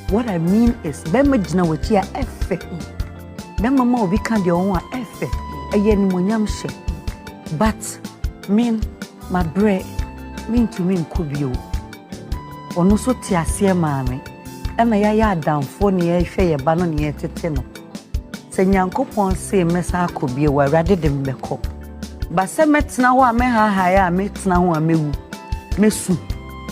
What I mean is, Bema Jina Wachia Efe. Then Mama will be candy on one Efe. A yen monyam she. But, mean, my bread, mean to mean could you. Or no so tia see mammy. And my ya down for near fair banon near Titino. Say Yanko Pon say Messa could be where rather than Beko. But some mets now I may hire mates now I may Messu,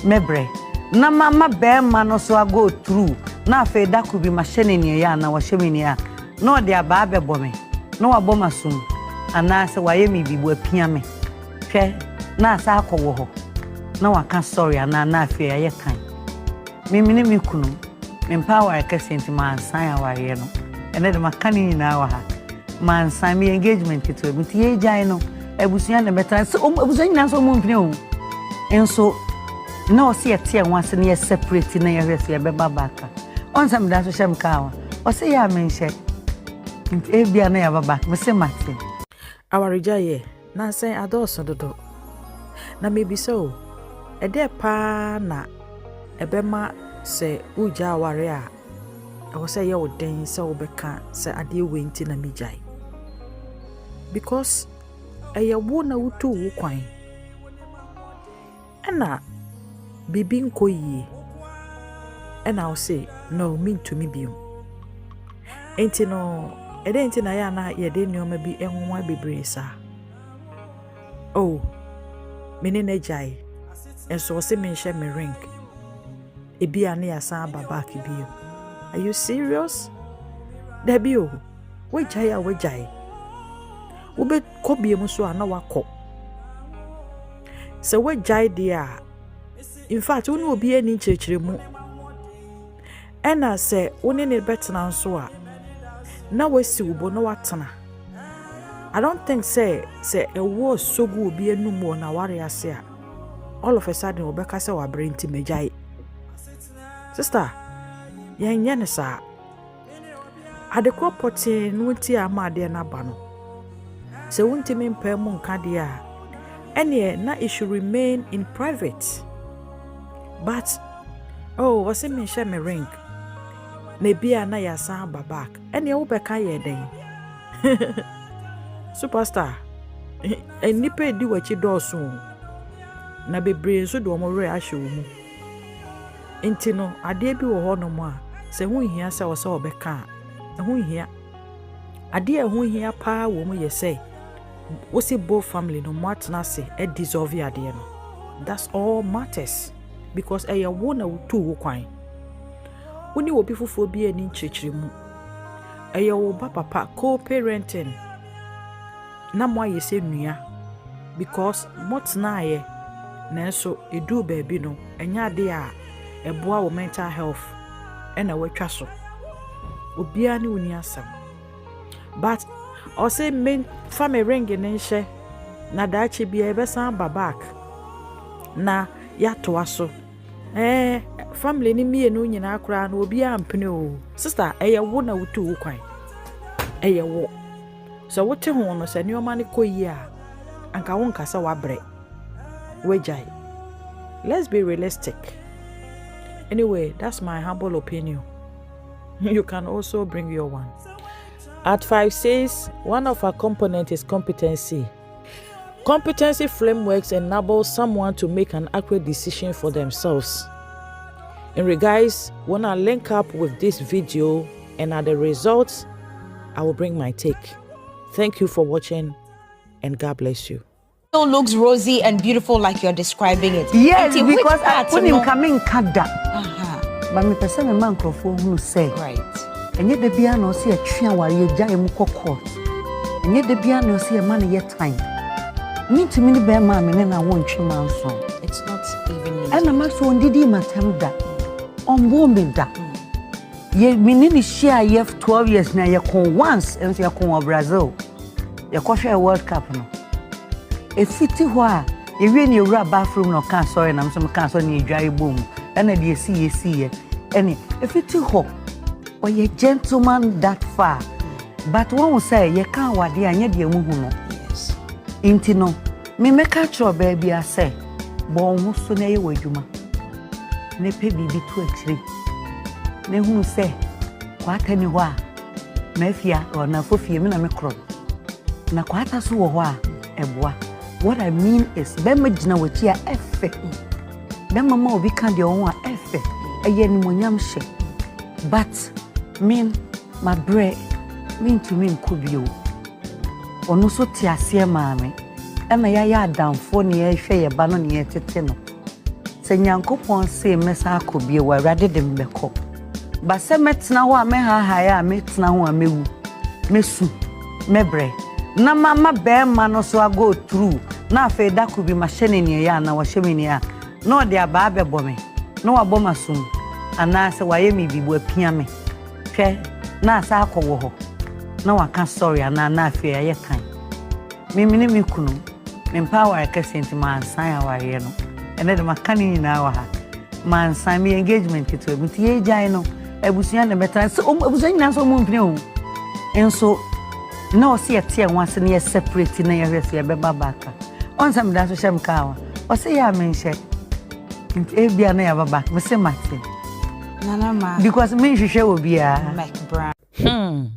Mebre. Na mama bear man so I go through. Na fe that could be machine in ya na was shimmy ya. No, they are babe bombe. No a bomber soon. And I say why me be we piame. Fe na sa ko wo. No I can't sorry and na fear ye kind. Me kunu. Me power I can send man sign our no. And then my canning now man sign me engagement to me. Tie jai ebusuan na betan so ebusuan na so mo mpne o enso na o se yete wanse na separate na yehwese ye beba baka on sam da so shem ka o se ya menhye e bia na ya baba me se mate awarija ye na say adoso dodo na maybe so e de pa na ebema se uja aware a e wo say ye wo den se wo beka se ade wenti na mijai because aya wona wutu wo kwan ena bibi nkoyi ena wo say no mean to me biom enti no enti na ya na ye de nneoma bi enwa bebre sa oh mene na jai enso wo say me hye me ring ebi ane ya san baba ki biom are you serious debio we jai ube kobie mu so ana wakọ se we jai dia in fact woni obi ani chirechire mu ena se woni ne betena nso a na wasi ubo na watena I don't think say a war so good obi anum na ware ase a all of a sudden obeka se wa brenti mejai sister yenye ne sa adekọ pote no ti amade na ba no se wonti me mpa mu nka dia ene na it should remain in private but oh was it me share me ring na bia na ya san babak ene wo beka ye den superstar enipa di wachi doso na bebre so do mo re ahwe wo mu enti no ade bi wo ho no mo a se hu hia se wo se obeka hu hia ade hu hia pa wo mu ye say we see both family no matna say e dissolve ade no that's all matters because e wo na wutu wo kwan woni obi fofo bi ani nchechire mu e wo papa co-parenting na mo aye se nua because motna aye na so edu baby no enya ade a eboa wo mental health e na watwa so obi ani woni asam but or say men family ring in she na dachi bia ebesan babak na ya to aso family ni mienu nyina akura na obi ampene o sister eye wo na wutu wo kwan eye wo so wote ho no se nioma ne koyi a anka won kasa wabre wejai let's be realistic anyway that's my humble opinion you can also bring your one. At 5 says, one of our components is competency. Competency frameworks enable someone to make an accurate decision for themselves. In regards, when I link up with this video and at the results, I will bring my take. Thank you for watching and God bless you. It looks rosy and beautiful like you're describing it. Yes, because I put him coming kada. But me person a man who say right. And yet the piano see a tree while you jam court. And yet the piano see a man yet time. Me to me bear mammy and I won't trim my song. It's not even. And I'm also on Didi Matam that. On woman that. Ye meaning share ye 12 years now you come once and you come Brazil. You coffee a World Cup no. A city where you really rub bathroom no cancer and I'm some cancer near dry boom. And then you see any if it's too hot. Or ye gentleman that far. But one will say, ye can't what dear, and yet you move no. Yes. Intino, me make a your baby, I say, born so near you, ma. Ne pay be 2 3. na hu se kwata ni ho a mafia or na fofie me na me kro na kwata so wo ho a eboa. What I mean is be magina wachi a efe be mama obi kan de ho a efe eye ni monyam hye but mean my bread mean to me nkobio ono so ti ase maame ema ya adamfo ne ye hwe ye ba no ne ye tete no se nyankopon se mesa akobie wa rade de mbekọ ba se metena ho a me ha ya metena ho a mewu mesu mebre na mama be ma no so go through na afa da ko bi ma hye ne ya na wo hye me ne ya na ode aba abebo me na wabo masum ana se waye mi bibu apia me hwe na asa akọwo ho na waka story ana na afa ya kan mimi mi kunu me power ka senti man san aware no ene de makani nyina wa ha man san mi engagement to ebuti ye jai no ebusuya na betra so ebusuya nyina so mo mpine o enso na o se ete wanse na ye separate na ye hwese ye beba baka on sam da so shem kawa o se ya menhye e bia na ya baba me se mate Nana ma because me hwehwe obi a Mike Brown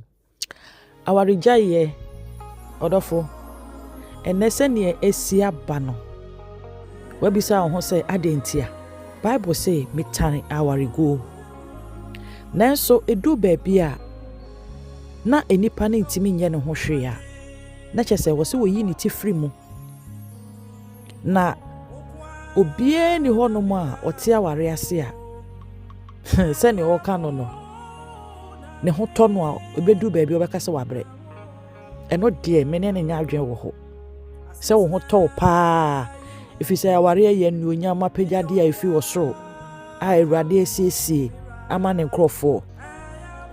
awari jaye odofo enese ne esi aba no wabisa ho say adentia Bible say metane awari go nanso edu baabi a na enipa ne ntimi nye ne ho hwe a na kyese wo se wo yi ne tifri mu na obie ni ho no mu a ote awari ase a se ne o ka no ne ho to no a obedu baabi obeka se wabre eno de me ne nya adwen wo ho se wo ho to pa if you say aware ye nu onyama pejade a ifi wo soro a Awurade asiesie ama ne nkrofo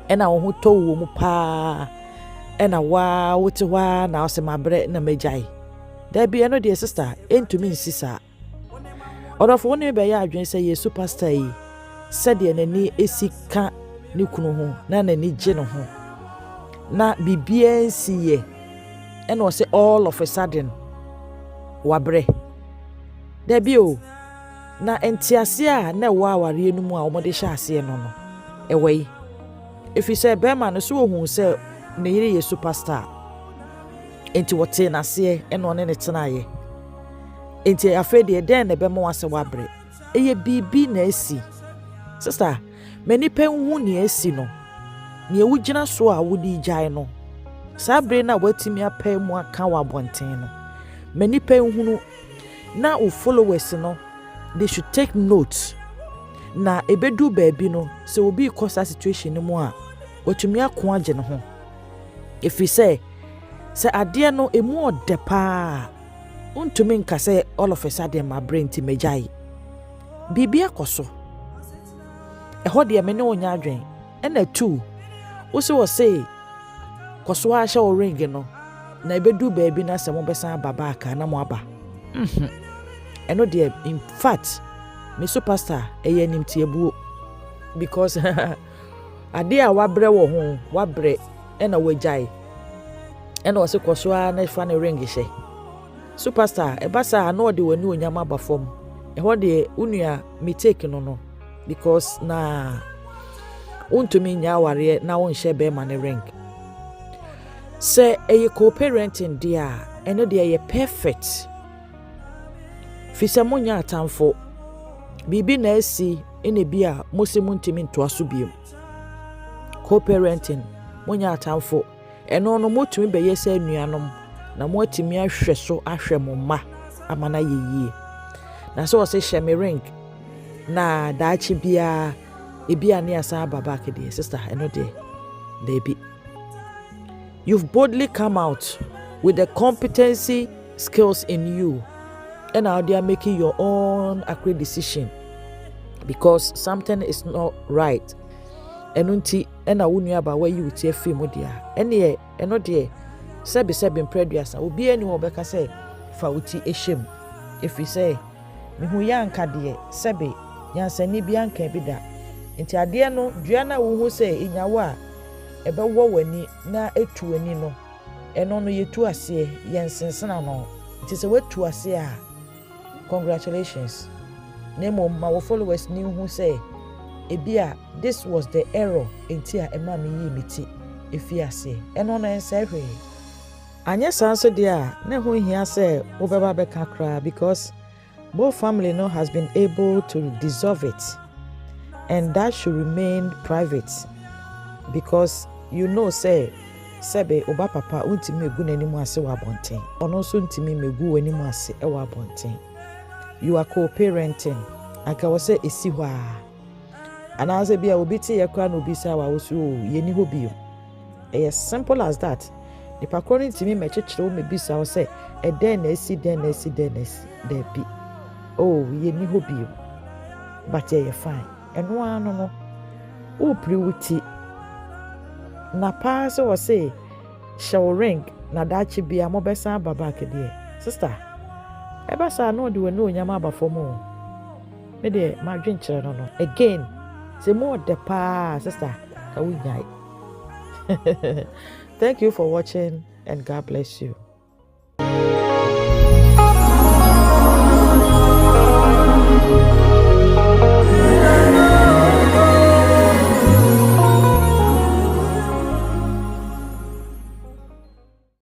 ena wo ho to wo mu pa ena wa wote wa na ose mabre na majai da bi eno de sister entumi nsisa odofo woni be ya adwen say ye superstar yi sede nani esika ne kunu ho na nani gye no ho na bibia nsiye ena o say all of a sudden wabre debio na entiase a na wa aware enu mu a omode hye ase no no ewei if you say be man no so ohun say ne yire ye superstar enti wote na se eno ne ne tena ye enti afede den ne be mo ase wabre eye bibi na esi sister many pen hu ne esi no ne ewugina so a wodi jai no sabre na watimi apai mu aka wa bonten no many pen hunu na o followers no they should take note na ebedu baabi no se obi cause situation no mu a watumi akon age no ho if we say ade no emu odepa untumi nka say all of a sudden my brain ti mejai bibi akoso eho de me ne onya adwen ena tu wo se wo say koso a hye o ring no na ebedu baabi na se mo besa baba aka na mo aba eno de in fact me superstar eye nimti ebuo because ade a wabre wo ho wabre ena wajai ena wo se koso a na fa ne ring hye superstar ebasa na ode wani onyama bafom eho de unua me take no because na untumi nya aware na won hye be ma ne ring se eye co-parenting dia eno de eye perfect fisa monya atamfo bibi na esi ene bia mosimu ntimi ntoaso biem co-parenting monya atamfo eno no motumi be yesa anuanom na mo atimi ahwe so ahwe mo ma amana yeyie na so se hye me ring na daachi bia ebia ne asa baba kede sister eno de baby you've boldly come out with the competency skills in you and now they are making your own accurate decision because something is not right enunti ena wonu aba wa you tie film dia ene eno de sebe impreduasa obi ani wo beka say fa uti ehiem if we say me hu yanka de sebe yansani bi anka bi da nti ade no dua na wo hu say inyawo a ebe wo wani na etu wani no eno no yetu ase yensensena no nti se wetu ase a congratulations nemo ma wo followers ni hu say ebia this was the error enti a ema me yi meti efiase eno no ense hwe anya sanso dia na ho hia se wo beba beka kra because both family no has been able to dissolve it, and that should remain private because you know say sebe oba papa untimi egu nanimu ase wa bonten ono so ntimi megu wanimu ase e wa bonten. You are co-parenting aka wo say esi hwa ana say bia obi ti ye kwa na obi sa wa wo so ye ni ho bio. As simple as that. The according to me, my church will be so say a den esi there be. Oh, ye ni hobi. But ye fine. And one no. Oh, pretty. Na pass or say shall ring na dachi be a mobesa babake dear. Sister. Eba sa no do no nyama for more. Me dear, my drink no. Again, say more the pa sister. Ka we nyai. Thank you for watching and God bless you.